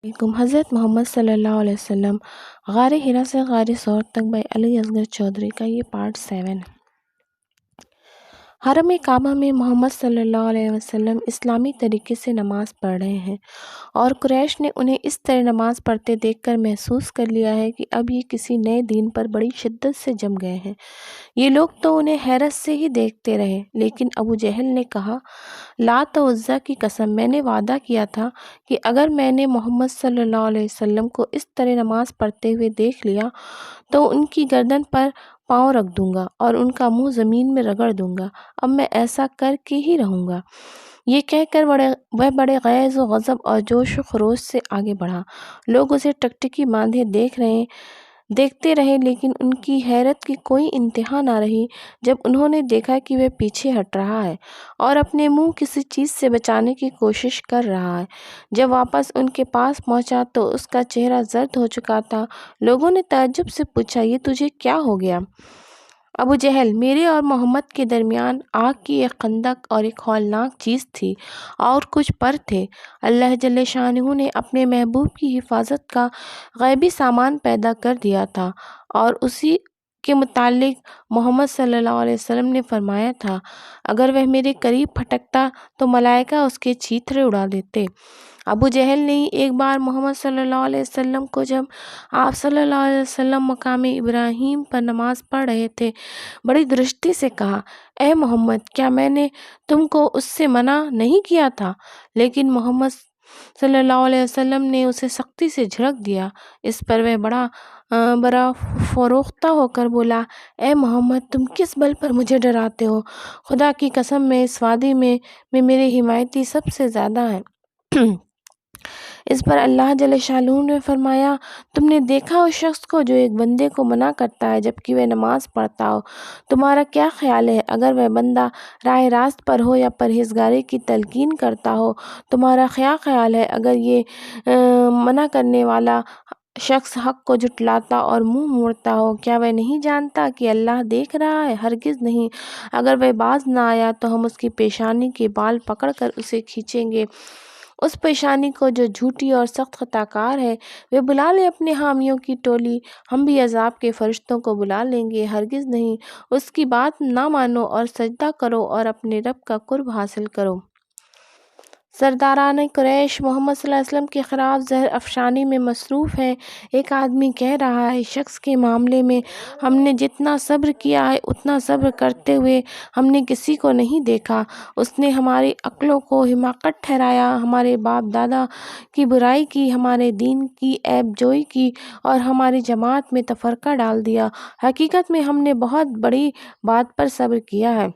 حضرت محمد صلی اللہ علیہ وسلم غار ہرا سے غار ثور تک بائی علی اصغر چودھری کا یہ پارٹ 7 ہے۔ حرم کعبہ میں محمد صلی اللہ علیہ وسلم اسلامی طریقے سے نماز پڑھ رہے ہیں اور قریش نے انہیں اس طرح نماز پڑھتے دیکھ کر محسوس کر لیا ہے کہ اب یہ کسی نئے دین پر بڑی شدت سے جم گئے ہیں۔ یہ لوگ تو انہیں حیرت سے ہی دیکھتے رہے، لیکن ابو جہل نے کہا، لات و عزیٰ کی قسم، میں نے وعدہ کیا تھا کہ اگر میں نے محمد صلی اللہ علیہ وسلم کو اس طرح نماز پڑھتے ہوئے دیکھ لیا تو ان کی گردن پر پاؤں رکھ دوں گا اور ان کا منہ زمین میں رگڑ دوں گا، اب میں ایسا کر کے ہی رہوں گا۔ یہ کہہ کر وہ بڑے غیظ و غضب اور جوش و خروش سے آگے بڑھا۔ لوگ اسے ٹکٹکی باندھے دیکھتے رہے، لیکن ان کی حیرت کی کوئی انتہا نہ رہی جب انہوں نے دیکھا کہ وہ پیچھے ہٹ رہا ہے اور اپنے منہ کسی چیز سے بچانے کی کوشش کر رہا ہے۔ جب واپس ان کے پاس پہنچا تو اس کا چہرہ زرد ہو چکا تھا۔ لوگوں نے تعجب سے پوچھا، یہ تجھے کیا ہو گیا؟ ابو جہل، میرے اور محمد کے درمیان آگ کی ایک خندق اور ایک ہولناک چیز تھی اور کچھ پر تھے۔ اللہ جل شانہ نے اپنے محبوب کی حفاظت کا غیبی سامان پیدا کر دیا تھا اور اسی کے متعلق محمد صلی اللہ علیہ وسلم نے فرمایا تھا، اگر وہ میرے قریب پھٹکتا تو ملائکہ اس کے چیتھڑے اڑا دیتے۔ ابو جہل نے ایک بار محمد صلی اللہ علیہ وسلم کو، جب آپ صلی اللہ علیہ وسلم مقام ابراہیم پر نماز پڑھ رہے تھے، بڑی درستی سے کہا، اے محمد، کیا میں نے تم کو اس سے منع نہیں کیا تھا؟ لیکن محمد صلی اللہ علیہ وسلم نے اسے سختی سے جھڑک دیا۔ اس پر وہ بڑا فروختہ ہو کر بولا، اے محمد، تم کس بل پر مجھے ڈراتے ہو؟ خدا کی قسم، میں اس وادی میں میرے حمایتی سب سے زیادہ ہیں۔ اس پر اللہ جل شانہ نے فرمایا، تم نے دیکھا اس شخص کو جو ایک بندے کو منع کرتا ہے جبکہ وہ نماز پڑھتا ہو؟ تمہارا کیا خیال ہے اگر وہ بندہ راہ راست پر ہو یا پرہیزگاری کی تلقین کرتا ہو؟ تمہارا کیا خیال ہے اگر یہ منع کرنے والا شخص حق کو جھٹلاتا اور منہ موڑتا ہو؟ کیا وہ نہیں جانتا کہ اللہ دیکھ رہا ہے؟ ہرگز نہیں۔ اگر وہ باز نہ آیا تو ہم اس کی پیشانی کے بال پکڑ کر اسے کھینچیں گے، اس پیشانی کو جو جھوٹی اور سخت خطا کار ہے۔ وہ بلا لے اپنے حامیوں کی ٹولی، ہم بھی عذاب کے فرشتوں کو بلا لیں گے۔ ہرگز نہیں، اس کی بات نہ مانو اور سجدہ کرو اور اپنے رب کا قرب حاصل کرو۔ سرداران قریش محمد صلی اللہ علیہ وسلم کے خلاف زہر افشانی میں مصروف ہیں۔ ایک آدمی کہہ رہا ہے، اس شخص کے معاملے میں ہم نے جتنا صبر کیا ہے اتنا صبر کرتے ہوئے ہم نے کسی کو نہیں دیکھا۔ اس نے ہماری عقلوں کو حماقت ٹھہرایا، ہمارے باپ دادا کی برائی کی، ہمارے دین کی عیب جوئی کی اور ہماری جماعت میں تفرقہ ڈال دیا۔ حقیقت میں ہم نے بہت بڑی بات پر صبر کیا ہے۔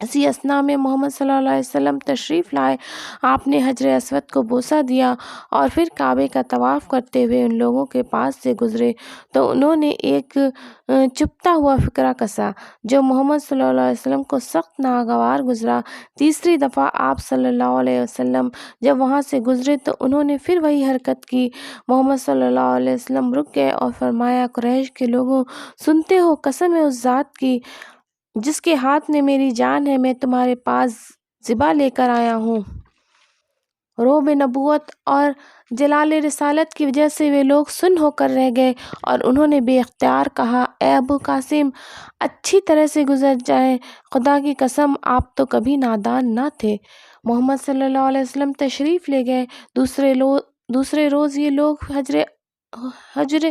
اسی اثناء میں محمد صلی اللہ علیہ وسلم تشریف لائے۔ آپ نے حجر اسود کو بوسہ دیا اور پھر کعبے کا طواف کرتے ہوئے ان لوگوں کے پاس سے گزرے تو انہوں نے ایک چبھتا ہوا فقرہ کسا جو محمد صلی اللہ علیہ وسلم کو سخت ناگوار گزرا۔ تیسری دفعہ آپ صلی اللہ علیہ وسلم جب وہاں سے گزرے تو انہوں نے پھر وہی حرکت کی۔ محمد صلی اللہ علیہ وسلم رک گئے اور فرمایا، قریش کے لوگوں، سنتے ہو؟ قسم ہے اس ذات کی جس کے ہاتھ میں میری جان ہے، میں تمہارے پاس ذبح لے کر آیا ہوں۔ رعب نبوت اور جلال رسالت کی وجہ سے وہ لوگ سن ہو کر رہ گئے اور انہوں نے بے اختیار کہا، اے ابو قاسم، اچھی طرح سے گزر جائیں، خدا کی قسم آپ تو کبھی نادان نہ تھے۔ محمد صلی اللہ علیہ وسلم تشریف لے گئے۔ دوسرے روز یہ لوگ حجر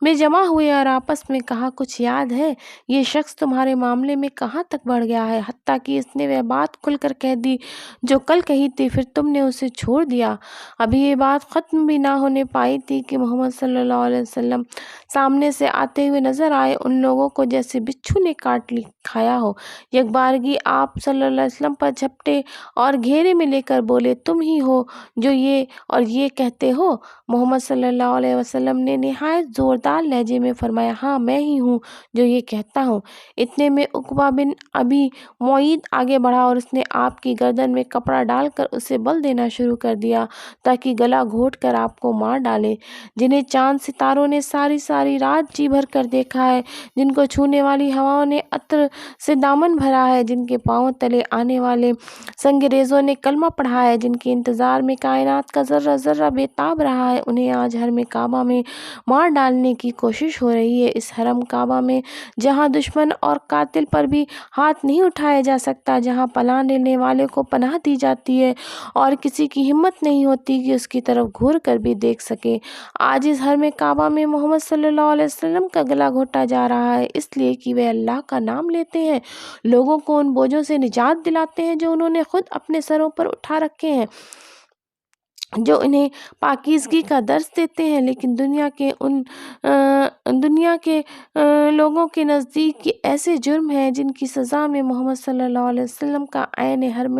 میں جمع ہوئے اور آپس میں کہا، کچھ یاد ہے؟ یہ شخص تمہارے معاملے میں کہاں تک بڑھ گیا ہے، حتیٰ کہ اس نے وہ بات کھل کر کہہ دی جو کل کہی تھی، پھر تم نے اسے چھوڑ دیا۔ ابھی یہ بات ختم بھی نہ ہونے پائی تھی کہ محمد صلی اللہ علیہ وسلم سامنے سے آتے ہوئے نظر آئے، ان لوگوں کو جیسے بچھو نے کاٹ کھایا ہو۔ یکبارگی آپ صلی اللہ علیہ وسلم پر جھپٹے اور گھیرے میں لے کر بولے، تم ہی ہو جو یہ اور یہ کہتے ہو؟ محمد صلی اللہ علیہ وسلم وسلم نے نہایت زوردار لہجے میں فرمایا، ہاں میں ہی ہوں جو یہ کہتا ہوں۔ اتنے میں عقبہ بن ابی معیط آگے بڑھا اور اس نے آپ کی گردن میں کپڑا ڈال کر اسے بل دینا شروع کر دیا تاکہ گلا گھونٹ کر آپ کو مار ڈالے۔ جنہیں چاند ستاروں نے ساری ساری رات جی بھر کر دیکھا ہے، جن کو چھونے والی ہواؤں نے عطر سے دامن بھرا ہے، جن کے پاؤں تلے آنے والے سنگریزوں نے کلمہ پڑھا ہے، جن کے انتظار میں کائنات کا ذرہ ذرہ بے تاب رہا ہے، انہیں آج حرم کعبہ میں مار ڈالنے کی کوشش ہو رہی ہے۔ اس حرم کعبہ میں جہاں دشمن اور قاتل پر بھی ہاتھ نہیں اٹھایا جا سکتا، جہاں پناہ لینے والے کو پناہ دی جاتی ہے اور کسی کی ہمت نہیں ہوتی کہ اس کی طرف گھور کر بھی دیکھ سکے، آج اس حرم کعبہ میں محمد صلی اللہ علیہ وسلم کا گلا گھونٹا جا رہا ہے، اس لیے کہ وہ اللہ کا نام لیتے ہیں، لوگوں کو ان بوجھوں سے نجات دلاتے ہیں جو انہوں نے خود اپنے سروں پر اٹھا رکھے ہیں، جو انہیں پاکیزگی کا درس دیتے ہیں، لیکن دنیا کے لوگوں کے نزدیک یہ ایسے جرم ہیں جن کی سزا میں محمد صلی اللہ علیہ وسلم کا عین حرم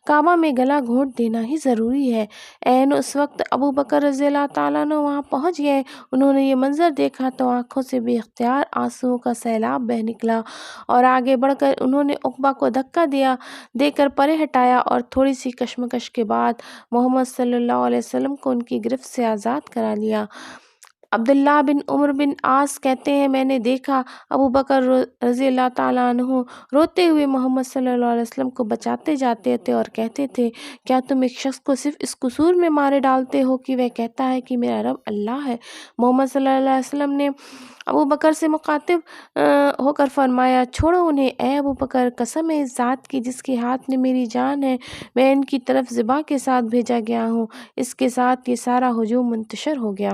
کعبہ میں گلا گھونٹ دینا ہی ضروری ہے۔ عین اس وقت ابو بکر رضی اللہ تعالیٰ عنہ وہاں پہنچ گئے۔ انہوں نے یہ منظر دیکھا تو آنکھوں سے بے اختیار آنسوؤں کا سیلاب بہہ نکلا اور آگے بڑھ کر انہوں نے عقبہ کو دھکا دے کر پرے ہٹایا اور تھوڑی سی کشمکش کے بعد محمد صلی اللہ علیہ وسلم کو ان کی گرفت سے آزاد کرا لیا۔ عبداللہ بن عمرو بن عاص کہتے ہیں، میں نے دیکھا ابو بکر رضی اللہ تعالیٰ عنہ روتے ہوئے محمد صلی اللہ علیہ وسلم کو بچاتے جاتے تھے اور کہتے تھے، کیا تم ایک شخص کو صرف اس قصور میں مارے ڈالتے ہو کہ وہ کہتا ہے کہ میرا رب اللہ ہے؟ محمد صلی اللہ علیہ وسلم نے ابو بکر سے مخاطب ہو کر فرمایا، چھوڑو انہیں، اے ابو بکر، قسم ہے اس ذات کی جس کے ہاتھ میں میری جان ہے، میں ان کی طرف ذبح کے ساتھ بھیجا گیا ہوں۔ اس کے ساتھ یہ سارا ہجوم منتشر ہو گیا۔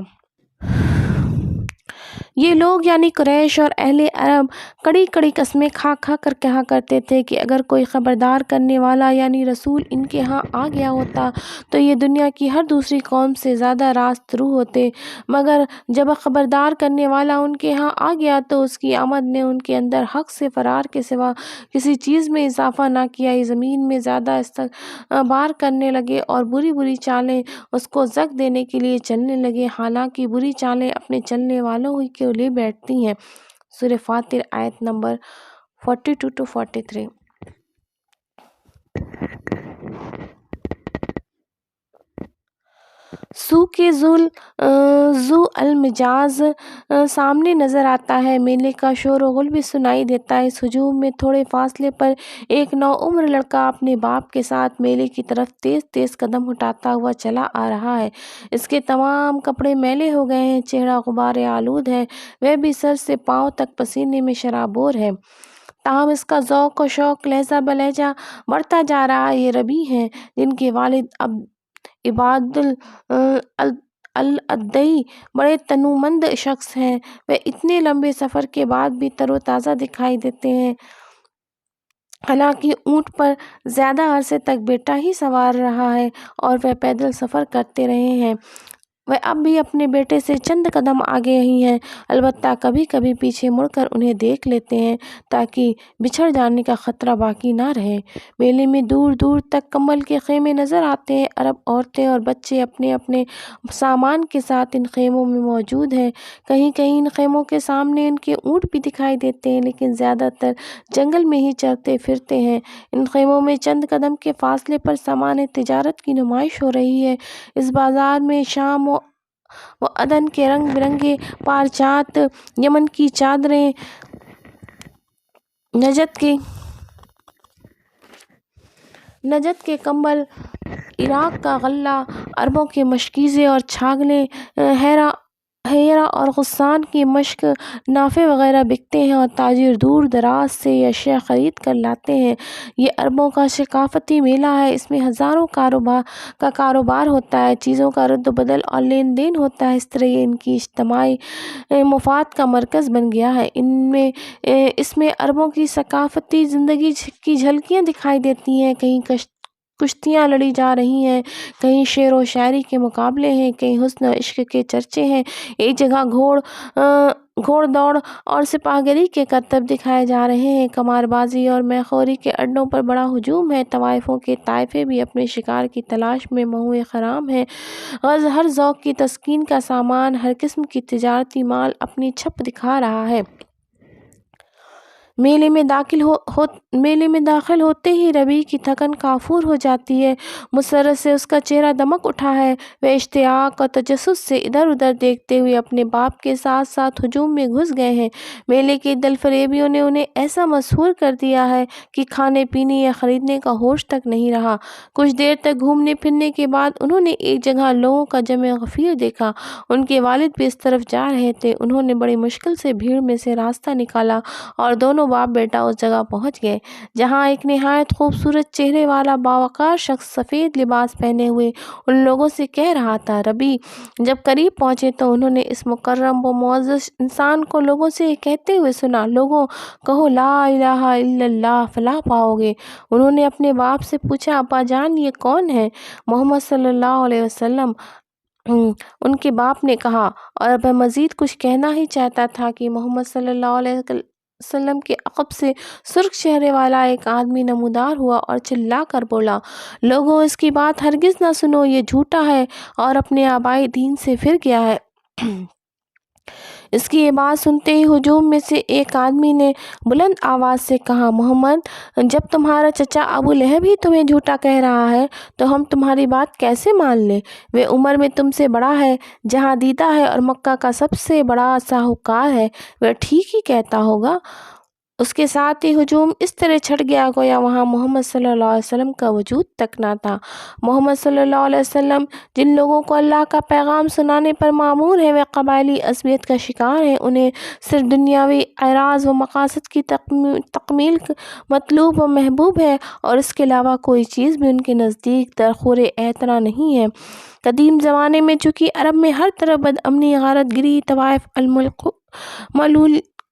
یہ لوگ یعنی قریش اور اہل عرب کڑی کڑی قسمیں کھا کھا کر کہا کرتے تھے کہ اگر کوئی خبردار کرنے والا یعنی رسول ان کے ہاں آ گیا ہوتا تو یہ دنیا کی ہر دوسری قوم سے زیادہ راست رو ہوتے، مگر جب خبردار کرنے والا ان کے ہاں آ گیا تو اس کی آمد نے ان کے اندر حق سے فرار کے سوا کسی چیز میں اضافہ نہ کیا۔ یہ زمین میں زیادہ استکبار کرنے لگے اور بری بری چالیں اس کو زک دینے کے لیے چلنے لگے، حالانکہ بری چالیں اپنے چلنے والوں ہی کو لے بیٹھتی ہیں۔ سورہ فاطر آیت نمبر 42-43۔ سو کے ذو المجاز سامنے نظر آتا ہے، میلے کا شور و غل بھی سنائی دیتا ہے۔ اس ہجوم میں تھوڑے فاصلے پر ایک نوعمر لڑکا اپنے باپ کے ساتھ میلے کی طرف تیز تیز قدم اٹھاتا ہوا چلا آ رہا ہے۔ اس کے تمام کپڑے میلے ہو گئے ہیں، چہرہ غبار آلود ہے، وہ بھی سر سے پاؤں تک پسینے میں شرابور ہے، تاہم اس کا ذوق و شوق لہجہ بلہجہ بڑھتا جا رہا ہے۔ یہ ربیع ہیں جن کے والد عباد الادئی بڑے تنومند شخص ہیں، وہ اتنے لمبے سفر کے بعد بھی تر و تازہ دکھائی دیتے ہیں، حالانکہ اونٹ پر زیادہ عرصے تک بیٹا ہی سوار رہا ہے اور وہ پیدل سفر کرتے رہے ہیں۔ وہ اب بھی اپنے بیٹے سے چند قدم آگے ہی ہیں، البتہ کبھی کبھی پیچھے مڑ کر انہیں دیکھ لیتے ہیں تاکہ بچھڑ جانے کا خطرہ باقی نہ رہے۔ میلے میں دور دور تک کمبل کے خیمے نظر آتے ہیں، عرب عورتیں اور بچے اپنے اپنے سامان کے ساتھ ان خیموں میں موجود ہیں، کہیں کہیں ان خیموں کے سامنے ان کے اونٹ بھی دکھائی دیتے ہیں، لیکن زیادہ تر جنگل میں ہی چرتے پھرتے ہیں۔ ان خیموں میں چند قدم کے فاصلے پر سامان تجارت کی نمائش ہو رہی ہے۔ اس بازار میں شام و عدن کے رنگ برنگے پارچات، یمن کی چادریں، نجد کے کمبل، عراق کا غلہ، عربوں کے مشکیزے اور چھاگلیں، ہیرا اور غسان کی مشک، نافے وغیرہ بکتے ہیں اور تاجر دور دراز سے یہ اشیاء خرید کر لاتے ہیں۔ یہ عربوں کا ثقافتی میلہ ہے، اس میں ہزاروں کا کاروبار ہوتا ہے، چیزوں کا رد و بدل اور لین دین ہوتا ہے، اس طرح یہ ان کی اجتماعی مفاد کا مرکز بن گیا ہے۔ اس میں عربوں کی ثقافتی زندگی کی جھلکیاں دکھائی دیتی ہیں، کہیں کشتیاں لڑی جا رہی ہیں، کہیں شعر و شاعری کے مقابلے ہیں، کہیں حسن و عشق کے چرچے ہیں۔ ایک جگہ گھوڑ دوڑ اور سپاہگری کے کرتب دکھائے جا رہے ہیں۔ قمار بازی اور میخوری کے اڈوں پر بڑا ہجوم ہے۔ طوائفوں کے طائفے بھی اپنے شکار کی تلاش میں مہوئے خرام ہیں۔ ہر ذوق کی تسکین کا سامان، ہر قسم کی تجارتی مال اپنی چھپ دکھا رہا ہے۔ میلے میں داخل ہوتے ہی ربیع کی تھکن کافور ہو جاتی ہے۔ مسرت سے اس کا چہرہ دمک اٹھا ہے۔ وہ اشتیاق اور تجسس سے ادھر ادھر دیکھتے ہوئے اپنے باپ کے ساتھ ساتھ ہجوم میں گھس گئے ہیں۔ میلے کے دل فریبیوں نے انہیں ایسا مسحور کر دیا ہے کہ کھانے پینے یا خریدنے کا ہوش تک نہیں رہا۔ کچھ دیر تک گھومنے پھرنے کے بعد انہوں نے ایک جگہ لوگوں کا جمع غفیر دیکھا۔ ان کے والد بھی اس طرف جا رہے تھے۔ انہوں نے بڑی مشکل سے بھیڑ میں سے راستہ نکالا اور دونوں باپ بیٹا اس جگہ پہنچ گئے جہاں ایک نہایت خوبصورت چہرے والا باوقار شخص سفید لباس پہنے ہوئے ان لوگوں سے کہہ رہا تھا۔ ربیع جب قریب پہنچے تو انہوں نے اس مکرم و معزز انسان کو لوگوں سے کہتے ہوئے سنا، لوگوں کہو لا الہ الا اللہ، فلاح پاؤ گے۔ انہوں نے اپنے باپ سے پوچھا، ابا جان یہ کون ہے؟ محمد صلی اللہ علیہ وسلم، ان کے باپ نے کہا، اور وہ مزید کچھ کہنا ہی چاہتا تھا کہ محمد صلی اللہ علیہ وسلم کے عقب سے سرخ چہرے والا ایک آدمی نمودار ہوا اور چلا کر بولا، لوگوں اس کی بات ہرگز نہ سنو، یہ جھوٹا ہے اور اپنے آبائی دین سے پھر گیا ہے۔ اس کی یہ بات سنتے ہی ہجوم میں سے ایک آدمی نے بلند آواز سے کہا، محمد، جب تمہارا چچا ابو لہب ہی تمہیں جھوٹا کہہ رہا ہے تو ہم تمہاری بات کیسے مان لیں؟ وہ عمر میں تم سے بڑا ہے، جہاں دیدہ ہے اور مکہ کا سب سے بڑا ساہوکار ہے، وہ ٹھیک ہی کہتا ہوگا۔ اس کے ساتھ ہی ہجوم اس طرح چھٹ گیا گویا وہاں محمد صلی اللہ علیہ وسلم کا وجود تک نہ تھا۔ محمد صلی اللہ علیہ وسلم جن لوگوں کو اللہ کا پیغام سنانے پر مامور ہیں وہ قبائلی عصبیت کا شکار ہیں۔ انہیں صرف دنیاوی اعراض و مقاصد کی تکمیل مطلوب و محبوب ہے اور اس کے علاوہ کوئی چیز بھی ان کے نزدیک درخور اعتنا نہیں ہے۔ قدیم زمانے میں چونکہ عرب میں ہر طرف بدامنی، غارت گری، طوائف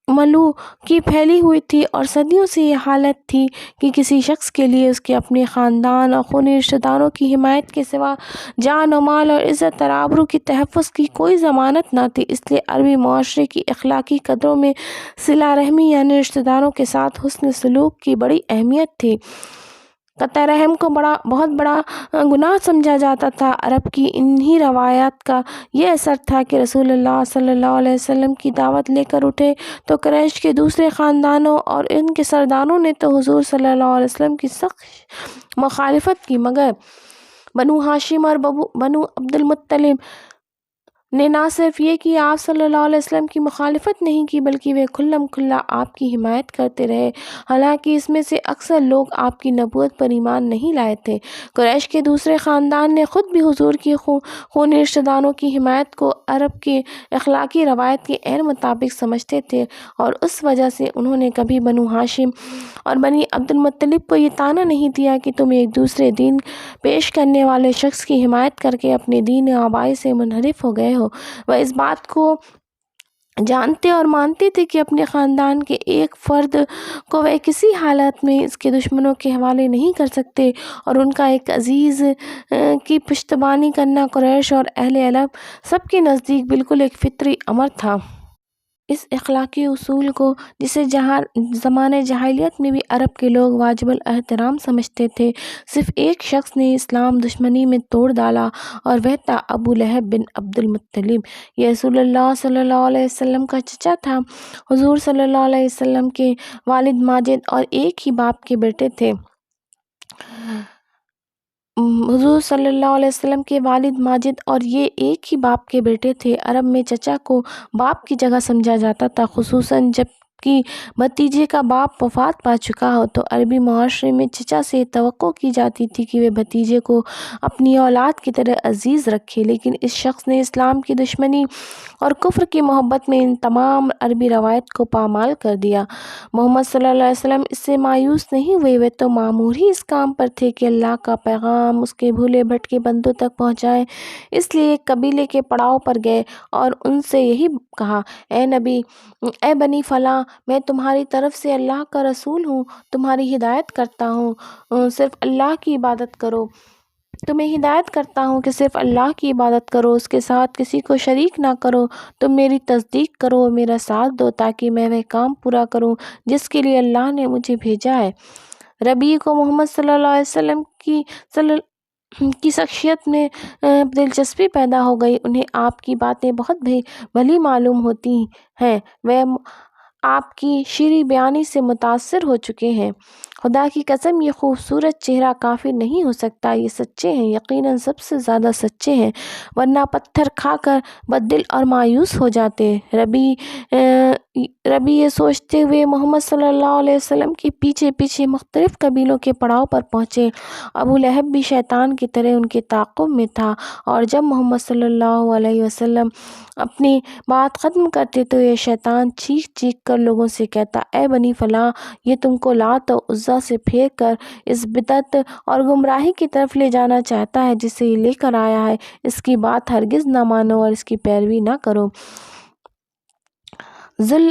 ملو کی پھیلی ہوئی تھی اور صدیوں سے یہ حالت تھی کہ کسی شخص کے لیے اس کے اپنے خاندان اور خونی رشتہ داروں کی حمایت کے سوا جان و مال اور عزت اور آبرو کی تحفظ کی کوئی ضمانت نہ تھی۔ اس لیے عربی معاشرے کی اخلاقی قدروں میں صلہ رحمی یعنی رشتہ داروں کے ساتھ حسن سلوک کی بڑی اہمیت تھی۔ قطع رحم کو بہت بڑا گناہ سمجھا جاتا تھا۔ عرب کی انہی روایات کا یہ اثر تھا کہ رسول اللہ صلی اللہ علیہ وسلم کی دعوت لے کر اٹھے تو قریش کے دوسرے خاندانوں اور ان کے سرداروں نے تو حضور صلی اللہ علیہ وسلم کی سخت مخالفت کی، مگر بنو ہاشم اور بنو عبد المطلب نے نہ صرف یہ کہ آپ صلی اللہ علیہ وسلم کی مخالفت نہیں کی بلکہ وہ کھلم کھلا آپ کی حمایت کرتے رہے، حالانکہ اس میں سے اکثر لوگ آپ کی نبوت پر ایمان نہیں لائے تھے۔ قریش کے دوسرے خاندان نے خود بھی حضور کی خونی رشتہ داروں کی حمایت کو عرب کے اخلاقی روایت کے عین مطابق سمجھتے تھے اور اس وجہ سے انہوں نے کبھی بنو ہاشم اور بنی عبد المطلب کو یہ طعنہ نہیں دیا کہ تم ایک دوسرے دین پیش کرنے والے شخص کی حمایت کر کے اپنے دین آبائی سے منحرف ہو گئے ہو۔ وہ اس بات کو جانتے اور مانتے تھے کہ اپنے خاندان کے ایک فرد کو وہ کسی حالت میں اس کے دشمنوں کے حوالے نہیں کر سکتے اور ان کا ایک عزیز کی پشتبانی کرنا قریش اور اہل عرب سب کے نزدیک بالکل ایک فطری امر تھا۔ اس اخلاقی اصول کو جسے زمانے جاہلیت میں بھی عرب کے لوگ واجب الاحترام سمجھتے تھے، صرف ایک شخص نے اسلام دشمنی میں توڑ ڈالا اور وہ تھا ابو لہب بن عبد المطلب۔ یہ رسول اللہ صلی اللہ علیہ وسلم کا چچا تھا۔ حضور صلی اللہ علیہ وسلم کے والد ماجد اور ایک ہی باپ کے بیٹے تھے۔ حضور صلی اللہ علیہ وسلم کے والد ماجد اور یہ ایک ہی باپ کے بیٹے تھے۔ عرب میں چچا کو باپ کی جگہ سمجھا جاتا تھا، خصوصاً جب کہ بھتیجے کا باپ وفات پا چکا ہو تو عربی معاشرے میں چچا سے توقع کی جاتی تھی کہ وہ بھتیجے کو اپنی اولاد کی طرح عزیز رکھے، لیکن اس شخص نے اسلام کی دشمنی اور کفر کی محبت میں ان تمام عربی روایت کو پامال کر دیا۔ محمد صلی اللہ علیہ وسلم اس سے مایوس نہیں ہوئے، وہ تو مامور ہی اس کام پر تھے کہ اللہ کا پیغام اس کے بھولے بھٹکے بندوں تک پہنچائے۔ اس لیے ایک قبیلے کے پڑاؤ پر گئے اور ان سے یہی کہا، اے بنی فلاں، میں تمہاری طرف سے اللہ کا رسول ہوں، تمہاری ہدایت کرتا ہوں، صرف اللہ کی عبادت کرو۔ تمہیں ہدایت کرتا ہوں کہ صرف اللہ کی عبادت کرو، اس کے ساتھ کسی کو شریک نہ کرو۔ تم میری تصدیق کرو اور میرا ساتھ دو تاکہ میں وہ کام پورا کروں جس کے لیے اللہ نے مجھے بھیجا ہے۔ ربیع کو محمد صلی اللہ علیہ وسلم کی شخصیت میں دلچسپی پیدا ہو گئی۔ انہیں آپ کی باتیں بہت بھلی معلوم ہوتی ہیں، وہ آپ کی شیریں بیانی سے متاثر ہو چکے ہیں۔ خدا کی قسم یہ خوبصورت چہرہ کافر نہیں ہو سکتا، یہ سچے ہیں، یقیناً سب سے زیادہ سچے ہیں، ورنہ پتھر کھا کر بددل اور مایوس ہو جاتے۔ ربیع یہ سوچتے ہوئے محمد صلی اللہ علیہ وسلم کے پیچھے پیچھے مختلف قبیلوں کے پڑاؤ پر پہنچے۔ ابو لہب بھی شیطان کی طرح ان کے تعاقب میں تھا، اور جب محمد صلی اللہ علیہ وسلم اپنی بات ختم کرتے تو یہ شیطان چیخ چیخ کر لوگوں سے کہتا: اے بنی فلاں، یہ تم کو لات و عزیٰ سے پھیر کر اس بدعت اور گمراہی کی طرف لے جانا چاہتا ہے جسے یہ لے کر آیا ہے، اس کی بات ہرگز نہ مانو اور اس کی پیروی نہ کرو۔ ذل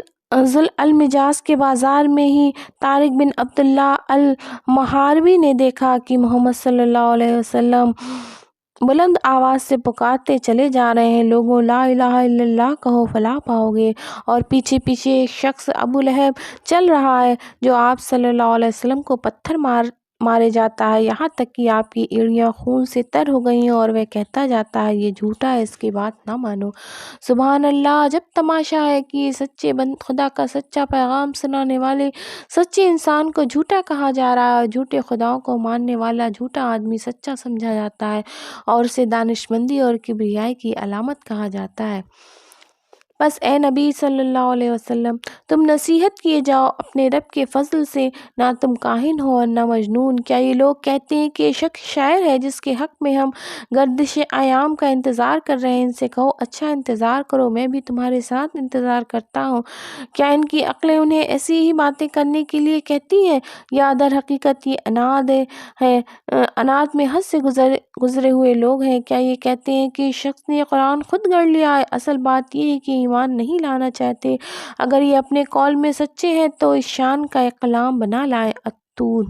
المجاز کے بازار میں ہی طارق بن عبداللہ المحاربی نے دیکھا کہ محمد صلی اللہ علیہ وسلم بلند آواز سے پکارتے چلے جا رہے ہیں: لوگوں، لا الہ الا اللہ کہو، فلاح پاؤ گے۔ اور پیچھے پیچھے ایک شخص ابو لہب چل رہا ہے جو آپ صلی اللہ علیہ وسلم کو پتھر مارے جاتا ہے، یہاں تک کہ آپ کی ایڑیاں خون سے تر ہو گئی ہیں، اور وہ کہتا جاتا ہے: یہ جھوٹا ہے، اس کی بات نہ مانو۔ سبحان اللہ! عجب تماشا ہے کہ سچے خدا کا سچا پیغام سنانے والے سچے انسان کو جھوٹا کہا جا رہا ہے، اور جھوٹے خداؤں کو ماننے والا جھوٹا آدمی سچا سمجھا جاتا ہے، اور اسے دانشمندی اور کبریائی کی علامت کہا جاتا ہے۔ بس اے نبی صلی اللہ علیہ وسلم، تم نصیحت کیے جاؤ اپنے رب کے فضل سے، نہ تم کاہن ہو اور نہ مجنون۔ کیا یہ لوگ کہتے ہیں کہ یہ شخص شاعر ہے جس کے حق میں ہم گردش ایام کا انتظار کر رہے ہیں؟ ان سے کہو: اچھا، انتظار کرو، میں بھی تمہارے ساتھ انتظار کرتا ہوں۔ کیا ان کی عقلیں انہیں ایسی ہی باتیں کرنے کے لیے کہتی ہیں، یا در حقیقت یہ اناد میں حد سے گزرے ہوئے لوگ ہیں؟ کیا یہ کہتے ہیں کہ اس شخص نے یہ قرآن خود گڑھ لیا ہے؟ اصل بات یہ ہے کہ ایمان نہیں لانا چاہتے۔ اگر یہ اپنے قول میں سچے ہیں تو اس شان کا ایک کلام بنا لائیں۔ الطور۔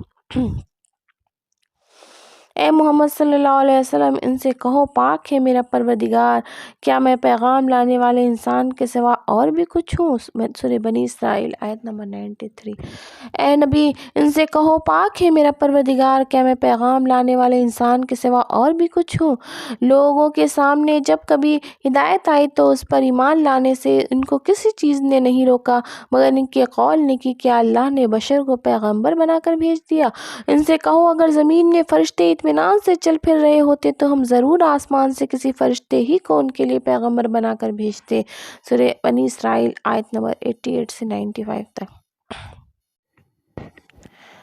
اے محمد صلی اللہ علیہ وسلم، ان سے کہو: پاک ہے میرا پروردگار، کیا میں پیغام لانے والے انسان کے سوا اور بھی کچھ ہوں؟ سورہ بنی اسرائیل آیت نمبر 93۔ اے نبی، ان سے کہو: پاک ہے میرا پروردگار، کیا میں پیغام لانے والے انسان کے سوا اور بھی کچھ ہوں؟ لوگوں کے سامنے جب کبھی ہدایت آئی تو اس پر ایمان لانے سے ان کو کسی چیز نے نہیں روکا مگر ان کے قول نے کہ کیا اللہ نے بشر کو پیغمبر بنا کر بھیج دیا؟ ان سے کہو: اگر زمین میں فرشتے اطمینان سے چل پھر رہے ہوتے تو ہم ضرور آسمان سے کسی فرشتے ہی کو ان کے لیے پیغمبر بنا کر بھیجتے۔ سورہ بنی اسرائیل آیت نمبر 88 سے 95 تک۔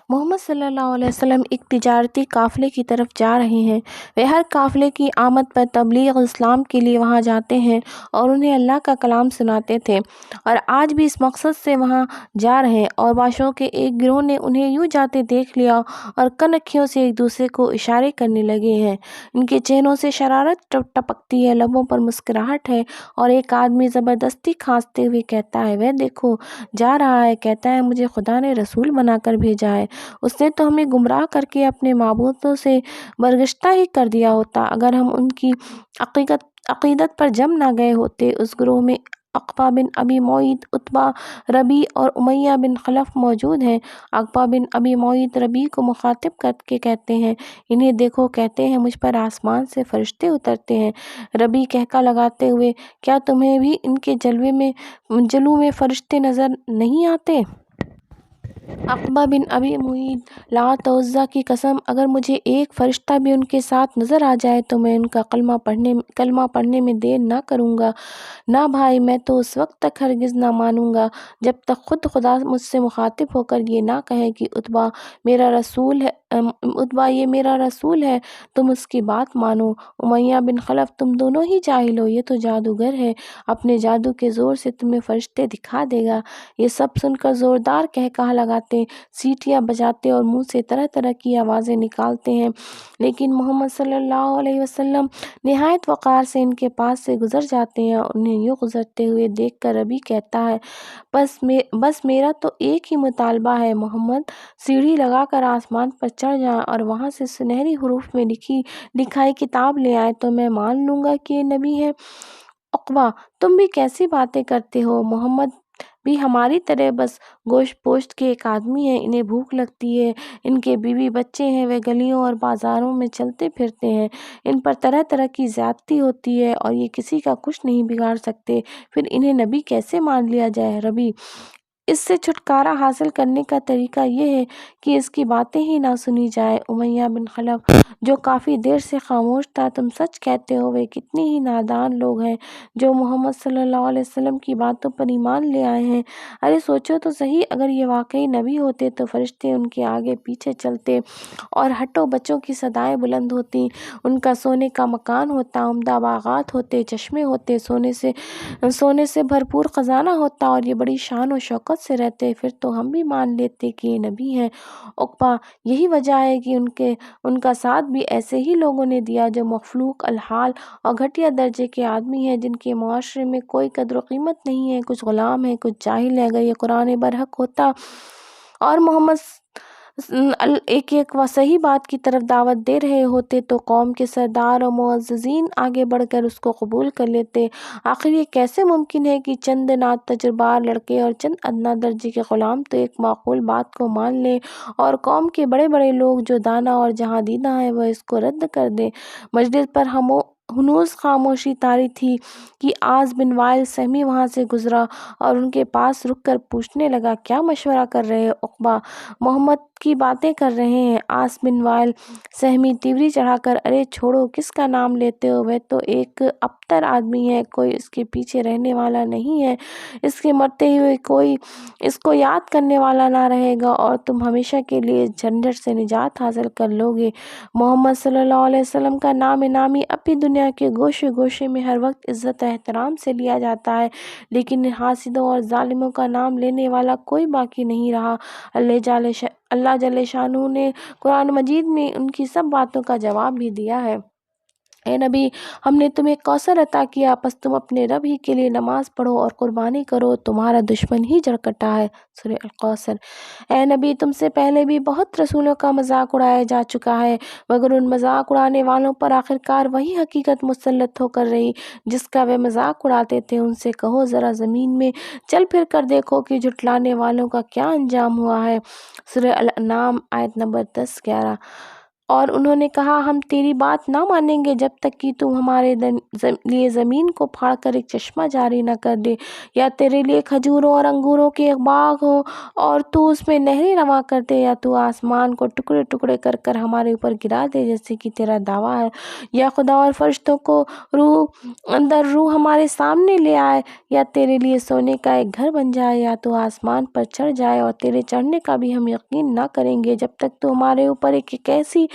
محمد صلی اللہ علیہ وسلم ایک تجارتی قافلے کی طرف جا رہے ہیں۔ وہ ہر قافلے کی آمد پر تبلیغ اسلام کے لیے وہاں جاتے ہیں اور انہیں اللہ کا کلام سناتے تھے، اور آج بھی اس مقصد سے وہاں جا رہے ہیں۔ اور بادشاہوں کے ایک گروہ نے انہیں یوں جاتے دیکھ لیا اور کنکھیوں سے ایک دوسرے کو اشارے کرنے لگے ہیں۔ ان کے چہروں سے شرارت ٹپکتی ہے، لبوں پر مسکراہٹ ہے، اور ایک آدمی زبردستی کھانستے ہوئے کہتا ہے: وہ دیکھو، جا رہا ہے، کہتا ہے مجھے خدا نے رسول بنا کر بھیجا ہے۔ اس نے تو ہمیں گمراہ کر کے اپنے معبودوں سے برگشتہ ہی کر دیا ہوتا۔ اگر ہم ان کی عقیدت پر جم نہ گئے ہوتے۔ اس گروہ میں عقبہ بن ابی معیط، عتبہ، ربیع اور امیہ بن خلف موجود ہیں۔ عقبہ بن ابی معیط ربیع کو مخاطب کر کے کہتے ہیں: انہیں دیکھو، کہتے ہیں مجھ پر آسمان سے فرشتے اترتے ہیں۔ ربیع قہقہ لگاتے ہوئے: کیا تمہیں بھی ان کے جلوہ میں فرشتے نظر نہیں آتے؟ عقبہ بن ابی معیط: لات و عزیٰ کی قسم، اگر مجھے ایک فرشتہ بھی ان کے ساتھ نظر آ جائے تو میں ان کا کلمہ پڑھنے میں دیر نہ کروں گا۔ نہ بھائی، میں تو اس وقت تک ہرگز نہ مانوں گا جب تک خود خدا مجھ سے مخاطب ہو کر یہ نہ کہے کہ عتبہ یہ میرا رسول ہے، تم اس کی بات مانو۔ امیہ بن خلف: تم دونوں ہی جاہل ہو، یہ تو جادوگر ہے، اپنے جادو کے زور سے تمہیں فرشتے دکھا دے گا۔ یہ سب سن کر زوردار قہقہہ لگاتے لگاتے، سیٹیاں بجاتے اور منہ سے طرح طرح کی آوازیں نکالتے ہیں، لیکن محمد صلی اللہ علیہ وسلم نہایت وقار سے ان کے پاس سے گزر جاتے ہیں اور انہیں یوں گزرتے ہوئے دیکھ کر ربیع کہتا ہے، بس میرا تو ایک ہی مطالبہ ہے محمد، سیڑھی لگا کر آسمان پر چڑھ جائیں اور وہاں سے سنہری حروف میں لکھائی کتاب لے آئیں تو میں مان لوں گا کہ یہ نبی ہے۔ عقبہ: تم بھی کیسی باتیں کرتے ہو، محمد بھی ہماری طرح بس گوشت پوشت کے ایک آدمی ہیں، انہیں بھوک لگتی ہے، ان کے بیوی بچے ہیں، وہ گلیوں اور بازاروں میں چلتے پھرتے ہیں، ان پر طرح طرح کی زیادتی ہوتی ہے اور یہ کسی کا کچھ نہیں بگاڑ سکتے، پھر انہیں نبی کیسے مان لیا جائے؟ ربیع: اس سے چھٹکارا حاصل کرنے کا طریقہ یہ ہے کہ اس کی باتیں ہی نہ سنی جائیں۔ امیہ بن خلف، جو کافی دیر سے خاموش تھا: تم سچ کہتے ہو، وہ کتنے ہی نادان لوگ ہیں جو محمد صلی اللہ علیہ وسلم کی باتوں پر ایمان لے آئے ہیں۔ ارے سوچو تو صحیح، اگر یہ واقعی نبی ہوتے تو فرشتے ان کے آگے پیچھے چلتے اور ہٹو بچوں کی صدائیں بلند ہوتیں، ان کا سونے کا مکان ہوتا، عمدہ باغات ہوتے، چشمے ہوتے، سونے سے بھرپور خزانہ ہوتا اور یہ بڑی شان و شوکت سے رہتے، پھر تو ہم بھی مان لیتے کہ یہ نبی ہیں۔ عقبہ: یہی وجہ ہے کہ ان کا ساتھ بھی ایسے ہی لوگوں نے دیا جو مفلوق الحال اور گھٹیا درجے کے آدمی ہیں، جن کے معاشرے میں کوئی قدر و قیمت نہیں ہے، کچھ غلام ہیں، کچھ جاہل ہیں۔ اگر یہ قرآن برحق ہوتا اور محمد ایک صحیح بات کی طرف دعوت دے رہے ہوتے تو قوم کے سردار اور معززین آگے بڑھ کر اس کو قبول کر لیتے۔ آخر یہ کیسے ممکن ہے کہ چند ناتجربہ لڑکے اور چند ادنیٰ درجے کے غلام تو ایک معقول بات کو مان لیں اور قوم کے بڑے بڑے لوگ جو دانا اور جہاں دیدہ ہیں وہ اس کو رد کر دیں؟ مجلس پر ہنوز خاموشی طاری تھی کہ عاص بن وائل سہمی وہاں سے گزرا اور ان کے پاس رک کر پوچھنے لگا، کیا مشورہ کر رہے ہو عقبہ؟ محمد کی باتیں کر رہے ہیں۔ عاص بن وائل سہمی تیوری چڑھا کر: ارے چھوڑو، کس کا نام لیتے ہو؟ وہ تو ایک ابتر آدمی ہے، کوئی اس کے پیچھے رہنے والا نہیں ہے، اس کے مرتے ہوئے کوئی اس کو یاد کرنے والا نہ رہے گا اور تم ہمیشہ کے لیے اس جھنجٹ سے نجات حاصل کر لو گے۔ محمد صلی اللہ علیہ وسلم کا نام نامی اب بھی دنیا کے گوشے گوشے میں ہر وقت عزت و احترام سے لیا جاتا ہے، لیکن ان حاسدوں اور ظالموں کا نام لینے والا کوئی باقی نہیں رہا۔ اللہ جل شانہ نے قرآن مجید میں ان کی سب باتوں کا جواب بھی دیا ہے۔ اے نبی، ہم نے تمہیں کوثر عطا کیا، پس تم اپنے رب ہی کے لیے نماز پڑھو اور قربانی کرو، تمہارا دشمن ہی جھڑکتا ہے۔ سورہ الکوثر۔ اے نبی، تم سے پہلے بھی بہت رسولوں کا مذاق اڑایا جا چکا ہے، مگر ان مذاق اڑانے والوں پر آخرکار وہی حقیقت مسلط ہو کر رہی جس کا وہ مذاق اڑاتے تھے۔ ان سے کہو، ذرا زمین میں چل پھر کر دیکھو کہ جھٹلانے والوں کا کیا انجام ہوا ہے۔ سورہ الانعام آیت نمبر 10-11۔ اور انہوں نے کہا، ہم تیری بات نہ مانیں گے جب تک کہ تم ہمارے لیے زمین کو پھاڑ کر ایک چشمہ جاری نہ کر دے، یا تیرے لیے کھجوروں اور انگوروں کے ایک باغ ہو اور تو اس میں نہریں رواں کر دے، یا تو آسمان کو ٹکڑے ٹکڑے کر کر ہمارے اوپر گرا دے جیسے کہ تیرا دعویٰ ہے، یا خدا اور فرشتوں کو روح در روح ہمارے سامنے لے آئے، یا تیرے لیے سونے کا ایک گھر بن جائے، یا تو آسمان پر چڑھ جائے، اور تیرے چڑھنے کا بھی ہم یقین نہ کریں گے جب تک تو ہمارے اوپر ایک ایسی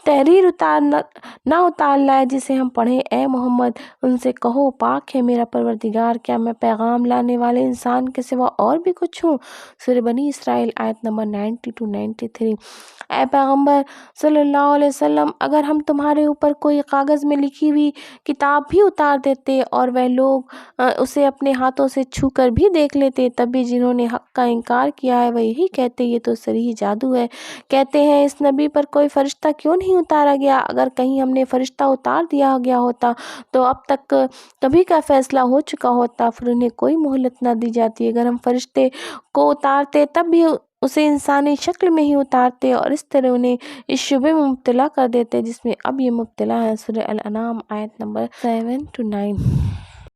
تحریر نہ اتار لائے جسے ہم پڑھیں۔ اے محمد، ان سے کہو، پاک ہے میرا پروردگار، کیا میں پیغام لانے والے انسان کے سوا اور بھی کچھ ہوں؟ سورہ بنی اسرائیل آیت نمبر 90-93۔ اے پیغمبر صلی اللہ علیہ وسلم، اگر ہم تمہارے اوپر کوئی کاغذ میں لکھی ہوئی کتاب بھی اتار دیتے اور وہ لوگ اسے اپنے ہاتھوں سے چھو کر بھی دیکھ لیتے، تب بھی جنہوں نے حق کا انکار کیا ہے وہ یہی کہتے، یہ تو صریح جادو ہے۔ کہتے ہیں، اس نبی پر کوئی فرشتہ کیوں نہیں اتارا گیا؟ اگر کہیں ہم نے فرشتہ اتار دیا گیا ہوتا تو اب تک کبھی کا فیصلہ ہو چکا ہوتا، پھر انہیں کوئی مہلت نہ دی جاتی۔ اگر ہم فرشتے کو اتارتے تب بھی اسے انسانی شکل میں ہی اتارتے اور اس طرح انہیں اس شبے میں مبتلا کر دیتے جس میں اب یہ مبتلا ہے۔ سورہ الانعام آیت نمبر 7-9۔